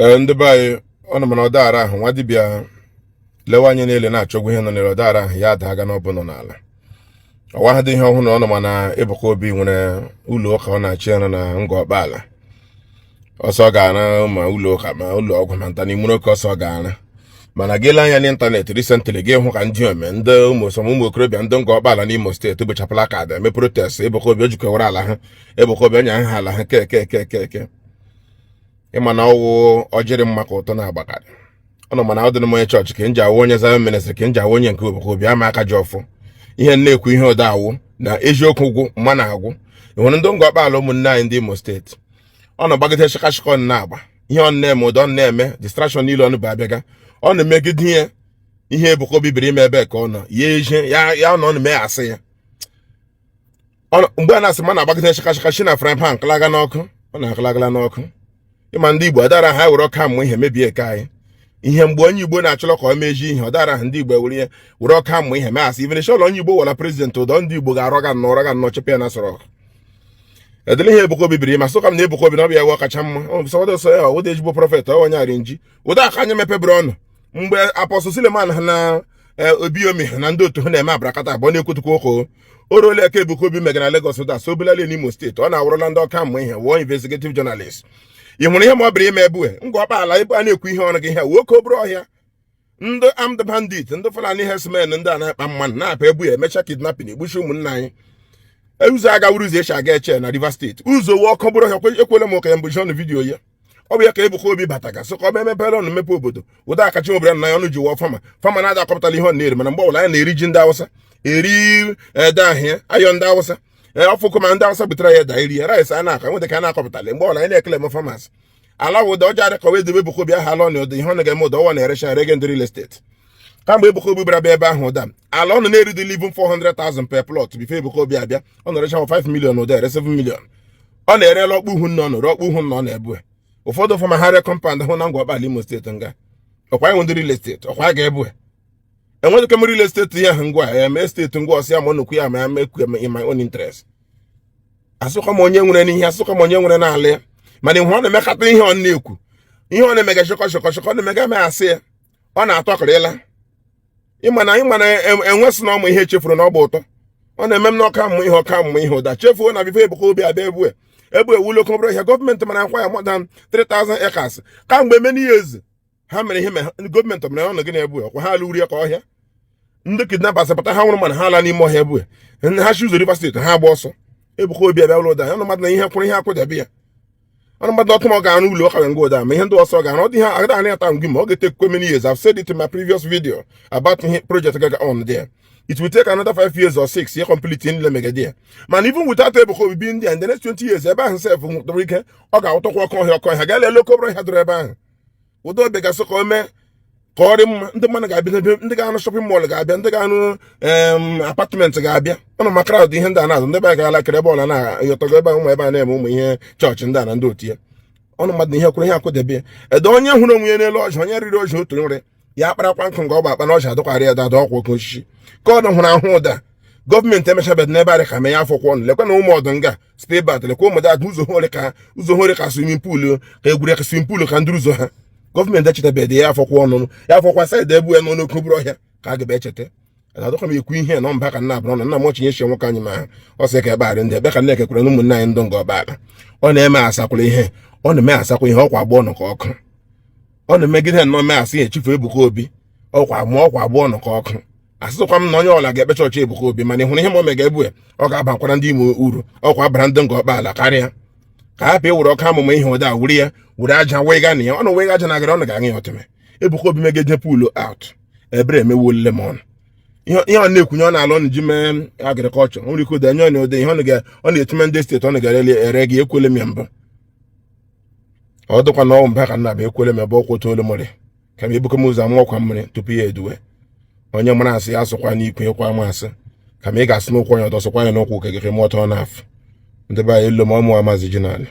ndị be anyị ọnụ mana ọdara ahụ nwa dibịa lewe anya niile na-achọgwu ihe nọ n'ele ọdara ahụ ya adaga n'ọbụ nọ n'ala ọwa ha dị ihe ọhụrụ ọnụ mana Ebuka Obi nwere ụlọ ụka ọ na-achị ya na Ngọkpala ọsọ ga-ara ma ụlọ ụka ma ụlọ ọgwụ ma nta n'ime oke ọsọ ga-ara mana gị lee anya n'ịntanetị risentịlị gị hụ ka ndị ome ndị ụmụ okorobịa ndị Ngọkpala n'Imo steeti bụchapụla ka ada eme protest Ebuka Obi ojikwewara ala ha Ebuka Obi anya ha ala ha keke ịma na ọwụ ọjịrị mma ka ụtọ na-agbakarị ọnụ mana ọ dị n'onye chọọchị ka nji awụ onye Zion ministry ka nji awụ onye nke Ebuka Obi ama aka ji ọfụ ihe na-ekwu ihe ụda awụ na eziokwu gwụ mma na-agwụ ịhụrụ ndị Ngọkpala ụmụnne anyị ndị Imo steeti ọ na-agbagide shakashaka na-agba ihe ọ na-eme ụdọ na-eme distraction niile ọnụ bụ abịaga ọ na-emegide ihe Ebuka Obi biri ime ebe ka ọ nọ ya na ọ na-eme asị ya mgbe a na-asị ma na-agbagide shakashaka shi na frying pan kalaga n'ọkụ ọ na-akalagala n'ọkụ ịma ndị Igbo adara ha were ọka mmụ ihe mebie ka anyị ihe mgbe onye Igbo na-achọrọ ka ọ meji ihe ọdara ha ndị Igbo were ọka mmụ ihe measị ivenechọ ụlọ onye Igbo wara prezidentị ụdọ ndị Igbo ga-arọ ga nnọọ chepụ ya na sọrọ edele ihe Ebuka Obi biri ma sụka m na Ebuka Obi na ọbịa ewe kacha mma sọdọsọ ya ụda ezigbo prọfet onye arị nji ụda aka anya mepebere ọnụ mgbe apọstọl Suleman ha na Obiomi na ndị otu ha na-eme abrakata abụọ na-ekwetukwa ụkọ o ruola ka Ebuka Obi megara Lagos ụda so obelali n'Imo steeti ọ na-awụrụla ndị ọka mmụ ihe wụọ investigative journalist ị hụrụ ihe ma ọ bịara ime ebue Ngọkpala ebe a na-ekwu ihe ọrụ gị ihe nwoke obere ọhịa ndị armed bandit ndị Fulani herdsmen ndị a na-akpa mmanụ na-apa ebu ya emecha kidnapping egbuchi ụmụnna anyị ụzọ agawuru ụzọ echi aga eche na Rivers steeti ụzọ wee ọkụ bụrụ ọhịa ekwele m okenye mbụchi ọnụ vidiyo ya ọ bụ ya ka Ebuka Obi bataga sị ka ọ emepere ọnụ mepe obodo ụda akachi obere na ya ọnụ ji wụọ fama na-ada akọpụtala ihe ọ na-eri mana mgbe ọbụla anyị na-eri ji ndị Awụsa eri ede ahịa ayọ ndị Awụsa ọfụkọ ma ndị Awụsa butere ya eda iri ya rice a na-aka nweta ka a na-akọpụtala mgbe ọbụla anyị na-ekele m famas ala ụda ọjọọ adị ka wee debe Ebuka Obi aha ala ọnụ ụda ihe ọ na-eme ụda ọwa na-erecha rege ndị real estate kamgbe Ebuka Obi bịara bịa ebe ahụ ụda ala ọnụ na-eridi living 400,000 per plot bifo Ebuka Obi abịa ọ na-erecha 5 million ụda ere 7 million ọ na-erela ọkpụ uhu nna ọ nọrọ ọkpụ uhu nna ọ na-ebu ụfọdụ fọma ha kọmpand hụ na Ngọkpala Imo steeti nga ọkwa enwe ndị real estate ọkwa ga-ebu enweghị m real estate ihe ahụ ngwa ya mee steeti ngwa ọsị ya ma ọ nụkwu ya ma ya mekwu in my own interest asụkọ m onye nwere n'ihe asụkọ m onye nwere n'ala ya mana ihe ọ na-emekata ihe ọ na-ekwu ihe ọ na-emega shọkọ ọ na-emega ma asị ya ọ na-atọkịrịla ịmana enwesị na ọmụ ihe chefuru na ọ bụ ụtọ ọ na-eme m na ọka mmụ ihe ụda chefuo na bifo Ebuka Obi abịa ebu ewu ụlọ okobere ọhịa gọọmenti mara nkwa ya more than 3,000 acres kamgbe many years ha mere ihe gọọmenti mere ọnụ gị na-ebu ọkwa ha ala uri ka ọhịa ndị kidnappers pụta ha nwụrụ mana ha ala n'ime ọhịa ebu ha chuzo Rivers steeti ha gba ọsọ Ebuka Obi abịa ụlọ ụda ya ọnụ mmadụ na ihe kwụrụ ihe akwụdabe ya ọnụ mmadụ ọtụma ọ ga-arụ ụlọ ụka ngwa ụda ma ihe ndị ọsọ ga-arụ ọ dị ha agada anya ata ngị ma ọ ga-etekwe many years. I've said it in my previous video about ihe project gaga on there. It will take another 5 years or 6 years complete in Lemegade. Man, even without Ebuka Obi being there in the next 20 years, Eba himself the weekend, Oga Otokwa Kon ha gale local bro hadreba. Udo bega so kome korim ndị mmadụ ga-abịa ndị ga-anụ shopping mall ga-abịa ndị ga-anụ apartment ga-abịa ọnụ ma crowd ihe ndị a na-azụ ndị be ga-ala kere ebe ọla na-ayọtọgo ebe ụmụ ebe a na-eme ụmụ ihe chọọchị ndị a na ndị otu ya ọnụ mmadụ ihe kwuru ihe akwụdebe edo onye hụrụ onwe ya n'elu ọjị onye riri ọjị otu nri ya akparakwa nkụ nga ọ bụ akpa na ọjị adụkwarị ya dada ọkwa oke osisi ka ọ hụrụ ahụ ụda gọọmenti emechabed n'ebe arị ka mee ya afọkwọ ọnụ lekwa na ụmụ ọdụ nga spebat lekwa ụmụ dad ụzọ hore ka swimming pool ka egwure ka swimming pool ka ndị ụzọ ha gọọmenti echetebedị ya afọkwa ọnụ ya afọkwa saịdị ebu ya nọ n'oke obere ọhịa ka a ga echeta adọkwa m ekwu ihe na mba ka nna abụrụ na nna m ochinye chi nwoke anyị ma ọ sị ka ebe arị ndị ebe ka nna ekekwere na ụmụnne anyị ndị Ngọkpala ọ na-eme asakwara ihe ọ na-eme asakwa ihe ọkwa abụọ nọ ka ọkụ ọ na-emegide nnọọ mee asị echifu Ebuka Obi ọkwa abụọ nọ ka ọkụ asịsịkwa m na onye ọla ga-ekpe chọọchị Ebuka Obi mana ịhụrụ ihe ma o mega ebu ọ ga-abakwara ndị Imo uru ọkwa bara ndị Ngọkpala karịa ka hapụ ewere ọka amụma ihe ụda wuri ya were aja wega na ya ọ na wega aja na-agara ọ ga-aṅụ ya ọtụme Ebuka Obi megide puulu out ebere emewo lemon ihe ọ na-ekwunye ọ na-alụ ọnụ ji mee agrikọlchọ nri ikoda enye ọnya ụda ihe ọ na-etume ndị steeti ọ na-ere gị ekwele m ya mbụ ọ dịkwa na ọnwụ mba ka nna bụ ekwele m ebe ọkwụ toolu mụrị ka m ebuka m ụzọ amụ ọkwa mmiri tupu ya eduwe onye mara asị ya sụkwa n'ikwe ịkwa amasị ka m ị ga-asị n'ụkwụ onye ọdọ sụkwa ya n'ụkwụ ka gị mụọta ọ na-afụ ndị be anyị elu ma ọmụ amazi jinalị